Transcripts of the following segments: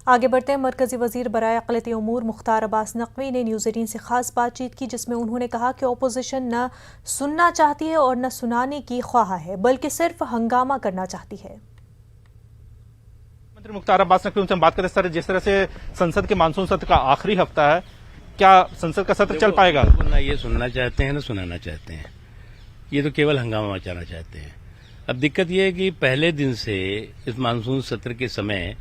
आगे बढ़ते हैं। मरकजी वजीर बराए अक़लियती उमूर मुख्तार अब्बास नकवी ने न्यूज़ 18 से खास बातचीत की, जिसमें उन्होंने कहा कि अपोजिशन न सुनना चाहती है और न सुनाने की ख्वाह है, बल्कि सिर्फ हंगामा करना चाहती है। मंत्री मुख्तार अब्बास नकवी उनसे बात करते सर, जिस तरह से संसद के मानसून सत्र का आखिरी हफ्ता है, क्या संसद का सत्र चल पाएगा? ना ये सुनना चाहते हैं ना सुनाना चाहते हैं, ये तो केवल हंगामा मचाना चाहते हैं। अब दिक्कत ये है कि पहले दिन से इस मानसून सत्र के समय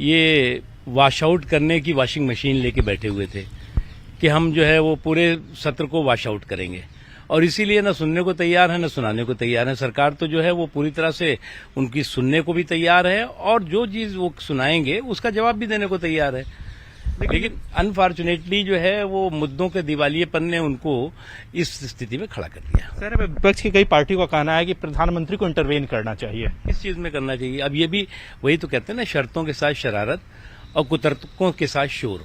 ये वॉश आउट करने की वॉशिंग मशीन लेके बैठे हुए थे कि हम जो है वो पूरे सत्र को वॉश आउट करेंगे, और इसीलिए न सुनने को तैयार है न सुनाने को तैयार है। सरकार तो जो है वो पूरी तरह से उनकी सुनने को भी तैयार है और जो चीज वो सुनाएंगे उसका जवाब भी देने को तैयार है। लेकिन अनफॉर्चुनेटली जो है वो मुद्दों के दिवालियेपन ने उनको इस स्थिति में खड़ा कर दिया। सर, विपक्ष की कई पार्टियों का कहना है कि प्रधानमंत्री को इंटरवेन करना चाहिए। किस चीज में करना चाहिए? अब ये भी वही तो कहते हैं ना, शर्तों के साथ शरारत और कुतर्कों के साथ शोर।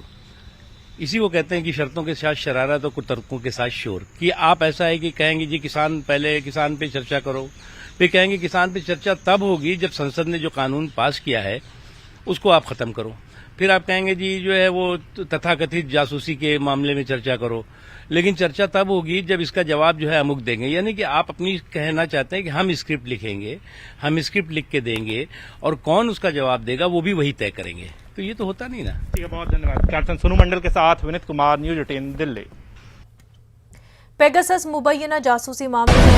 इसी को कहते हैं कि शर्तों के साथ शरारत और कुतर्कों के साथ शोर। कि आप ऐसा है कि कहेंगे जी पहले किसान पे चर्चा करो, फिर कहेंगे किसान पे चर्चा तब होगी जब संसद ने जो कानून पास किया है उसको आप खत्म करो, फिर आप कहेंगे जी जो है वो तथाकथित जासूसी के मामले में चर्चा करो, लेकिन चर्चा तब होगी जब इसका जवाब जो है अमुक देंगे। यानी कि आप अपनी कहना चाहते हैं कि हम स्क्रिप्ट लिखेंगे, हम स्क्रिप्ट लिख के देंगे और कौन उसका जवाब देगा वो भी वही तय करेंगे। तो ये तो होता नहीं ना। ठीक है, बहुत धन्यवाद। कैप्टन सोनू मंडल के साथ विनीत कुमार, न्यूज़ 18 दिल्ली। पेगासस मुबैना जासूसी मामले में